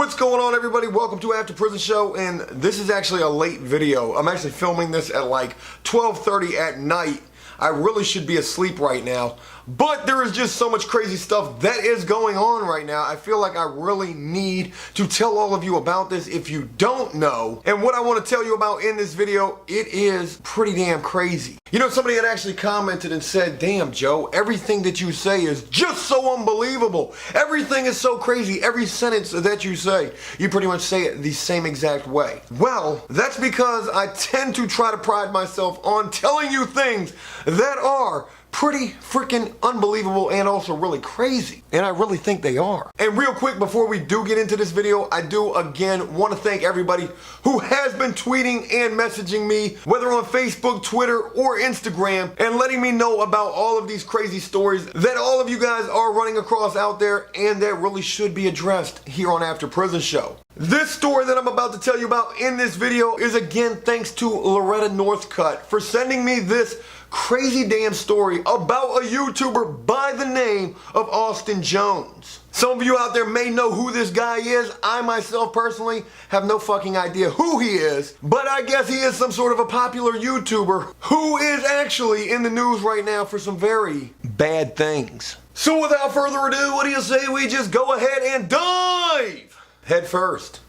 What's going on, everybody? Welcome to After Prison Show, and this is actually a late video. I'm actually filming this at like 12:30 at night. I really should be asleep right now, but there is just so much crazy stuff that is going on right now. I feel like I really need to tell all of you about this if you don't know. And what I want to tell you about in this video, it is pretty damn crazy. You know, somebody had actually commented and said, "Damn, Joe, everything that you say is just so unbelievable. Everything is so crazy. Every sentence that you say, you pretty much say it the same exact way." Well, that's because I tend to try to pride myself on telling you things that are pretty freaking unbelievable and also really crazy. And I really think they are. And real quick, before we do get into this video, I do again want to thank everybody who has been tweeting and messaging me, whether on Facebook, Twitter, or Instagram, and letting me know about all of these crazy stories that all of you guys are running across out there and that really should be addressed here on After Prison Show. This story that I'm about to tell you about in this video is again thanks to Loretta Northcutt for sending me this crazy damn story about a YouTuber by the name of Austin Jones. Some of you out there may know who this guy is. I myself personally have no fucking idea who he is, but I guess he is some sort of a popular YouTuber who is actually in the news right now for some very bad things. So without further ado, what do you say we just go ahead and dive head first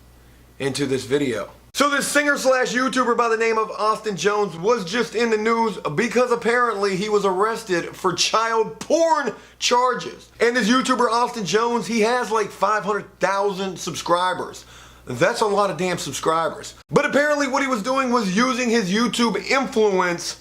into this video. So this singer/YouTuber by the name of Austin Jones was just in the news because apparently he was arrested for child porn charges. And this YouTuber Austin Jones, he has like 500,000 subscribers. That's a lot of damn subscribers. But apparently what he was doing was using his YouTube influence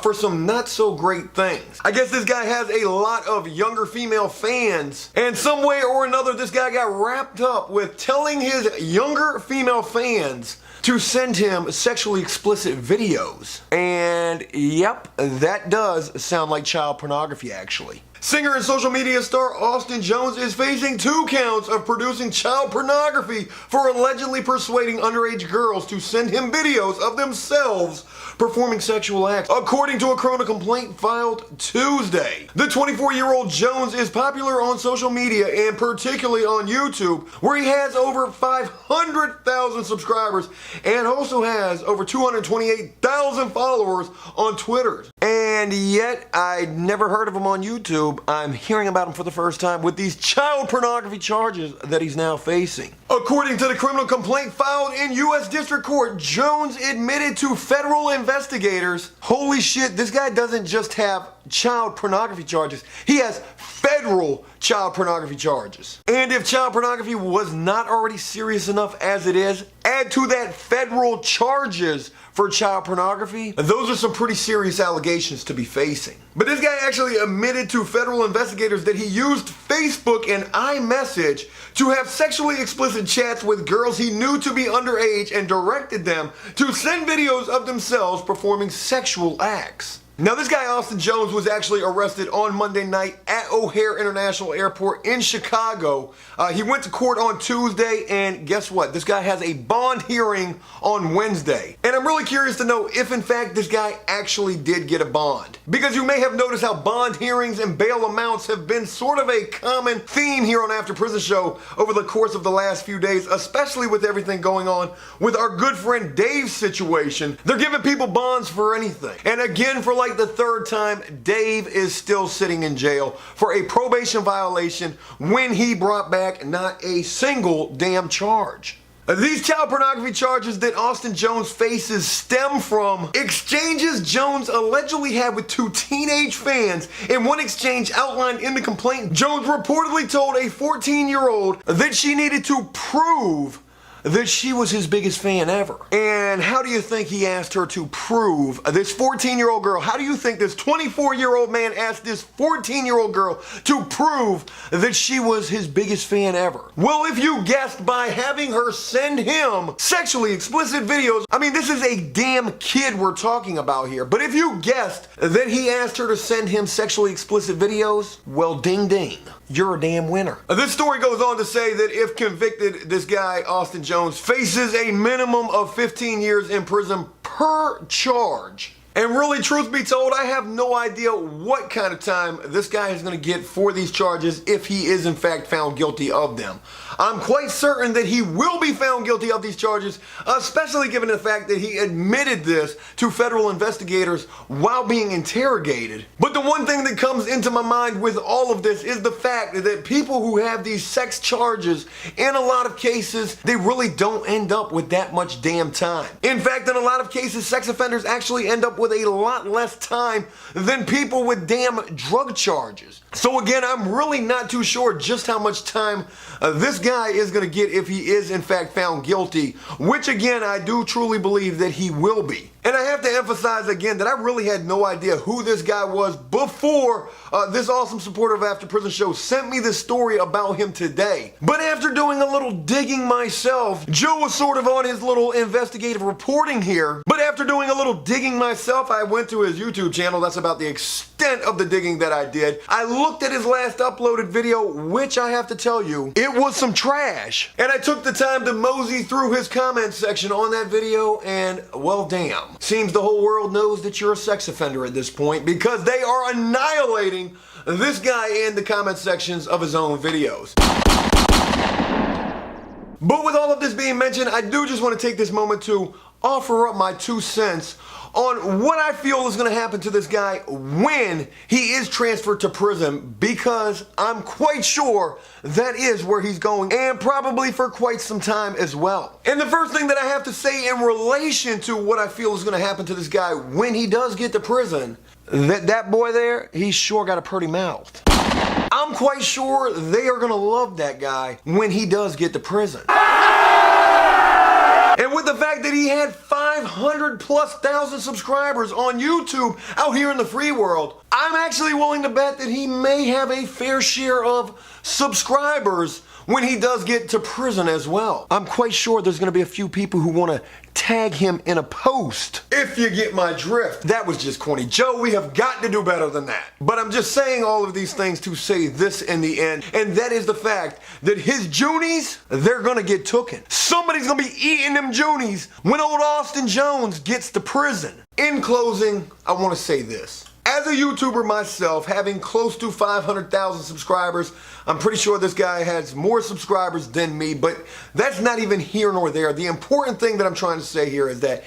for some not so great things. I guess this guy has a lot of younger female fans, and some way or another this guy got wrapped up with telling his younger female fans to send him sexually explicit videos. And yep, that does sound like child pornography actually. Singer and social media star Austin Jones is facing 2 counts of producing child pornography for allegedly persuading underage girls to send him videos of themselves performing sexual acts, according to a criminal complaint filed Tuesday. The 24-year-old Jones is popular on social media and particularly on YouTube, where he has over 500,000 subscribers and also has over 228,000 followers on Twitter. And yet, I'd never heard of him on YouTube. I'm hearing about him for the first time with these child pornography charges that he's now facing. According to the criminal complaint filed in U.S. District Court, Jones admitted to federal investigators, holy shit, this guy doesn't just have child pornography charges, he has federal child pornography charges. And if child pornography was not already serious enough as it is, add to that federal charges for child pornography, those are some pretty serious allegations to be facing. But this guy actually admitted to federal investigators that he used Facebook and iMessage to have sexually explicit chats with girls he knew to be underage and directed them to send videos of themselves performing sexual acts. Now this guy Austin Jones was actually arrested on Monday night at O'Hare International Airport in Chicago. He went to court on Tuesday, and guess what? This guy has a bond hearing on Wednesday. And I'm really curious to know if in fact this guy actually did get a bond. Because you may have noticed how bond hearings and bail amounts have been sort of a common theme here on After Prison Show over the course of the last few days, especially with everything going on with our good friend Dave's situation. They're giving people bonds for anything. And again, for like the 3rd time, Dave is still sitting in jail for a probation violation when he brought back not a single damn charge. These child pornography charges that Austin Jones faces stem from exchanges Jones allegedly had with 2 teenage fans. In one exchange outlined in the complaint, Jones reportedly told a 14-year-old that she needed to prove that she was his biggest fan ever. And how do you think he asked her to prove, this 14-year-old girl, how do you think this 24-year-old man asked this 14-year-old girl to prove that she was his biggest fan ever? Well, if you guessed, by having her send him sexually explicit videos. I mean, this is a damn kid we're talking about here. But if you guessed that he asked her to send him sexually explicit videos, well, ding ding, you're a damn winner. This story goes on to say that if convicted, this guy, Austin Jones, faces a minimum of 15 years in prison per charge. And really, truth be told, I have no idea what kind of time this guy is going to get for these charges if he is in fact found guilty of them. I'm quite certain that he will be found guilty of these charges, especially given the fact that he admitted this to federal investigators while being interrogated. But the one thing that comes into my mind with all of this is the fact that people who have these sex charges, in a lot of cases, they really don't end up with that much damn time. In fact, in a lot of cases, sex offenders actually end up with a lot less time than people with damn drug charges. So again, I'm really not too sure just how much time this guy is going to get if he is in fact found guilty, which again, I do truly believe that he will be. And I have to emphasize again that I really had no idea who this guy was before this awesome supporter of After Prison Show sent me this story about him today. But after doing a little digging myself, Joe was sort of on his little investigative reporting here. But after doing a little digging myself, I went to his YouTube channel. That's about the extent of the digging that I did. I looked at his last uploaded video, which I have to tell you, it was some trash. And I took the time to mosey through his comment section on that video, and well, damn. Seems the whole world knows that you're a sex offender at this point because they are annihilating this guy in the comment sections of his own videos. But with all of this being mentioned, I do just want to take this moment to offer up my 2 cents on what I feel is going to happen to this guy when he is transferred to prison, because I'm quite sure that is where he's going, and probably for quite some time as well. And the first thing that I have to say in relation to what I feel is going to happen to this guy when he does get to prison, that boy there, he's sure got a pretty mouth. I'm quite sure they are going to love that guy when he does get to prison. And with the fact that he had 500,000+ subscribers on YouTube out here in the free world, I'm actually willing to bet that he may have a fair share of subscribers when he does get to prison as well. I'm quite sure there's going to be a few people who want to tag him in a post, if you get my drift. That was just corny. Joe, we have got to do better than that. But I'm just saying all of these things to say this in the end, and that is the fact that his Junies, they're going to get tooken. Somebody's going to be eating them Junies when old Austin Jones gets to prison. In closing, I want to say this. As a YouTuber myself, having close to 500,000 subscribers, I'm pretty sure this guy has more subscribers than me, but that's not even here nor there. The important thing that I'm trying to say here is that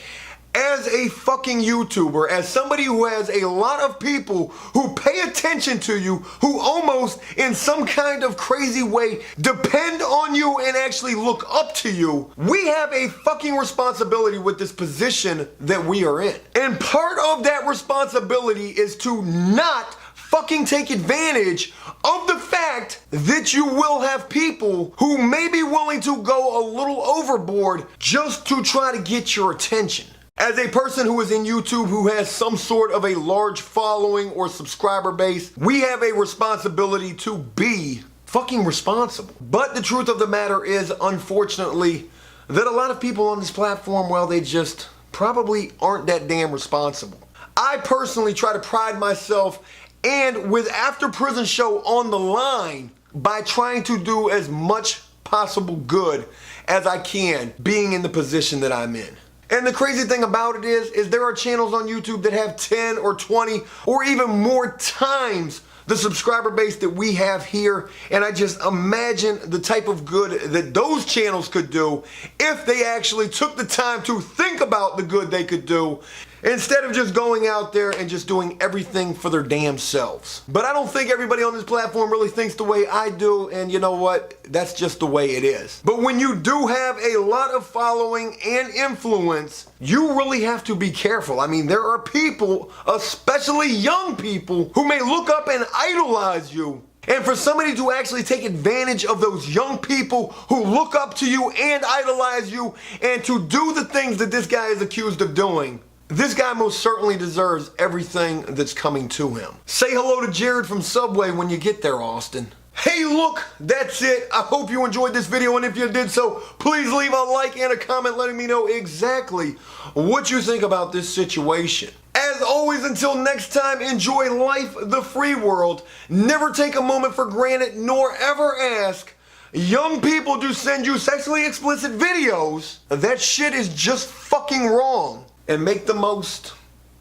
as a fucking YouTuber, as somebody who has a lot of people who pay attention to you, who almost in some kind of crazy way depend on you and actually look up to you, we have a fucking responsibility with this position that we are in. And part of that responsibility is to not fucking take advantage of the fact that you will have people who may be willing to go a little overboard just to try to get your attention. As a person who is in YouTube who has some sort of a large following or subscriber base, we have a responsibility to be fucking responsible. But the truth of the matter is, unfortunately, that a lot of people on this platform, well, they just probably aren't that damn responsible. I personally try to pride myself, and with After Prison Show on the line, by trying to do as much possible good as I can, being in the position that I'm in. And the crazy thing about it is there are channels on YouTube that have 10 or 20 or even more times the subscriber base that we have here, and I just imagine the type of good that those channels could do if they actually took the time to think about the good they could do instead of just going out there and just doing everything for their damn selves. But I don't think everybody on this platform really thinks the way I do, and you know what? That's just the way it is. But when you do have a lot of following and influence, you really have to be careful. I mean, there are people, especially young people, who may look up and idolize you. And for somebody to actually take advantage of those young people who look up to you and idolize you, and to do the things that this guy is accused of doing, this guy most certainly deserves everything that's coming to him. Say hello to Jared from Subway when you get there, Austin. Hey, look, that's it. I hope you enjoyed this video, and if you did so, please leave a like and a comment letting me know exactly what you think about this situation. As always, until next time, enjoy life, the free world. Never take a moment for granted, nor ever ask young people to send you sexually explicit videos. That shit is just fucking wrong. And make the most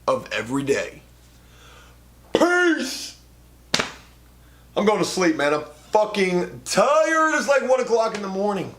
of every day. Peace! I'm going to sleep, man. I'm fucking tired. It's like 1 o'clock in the morning.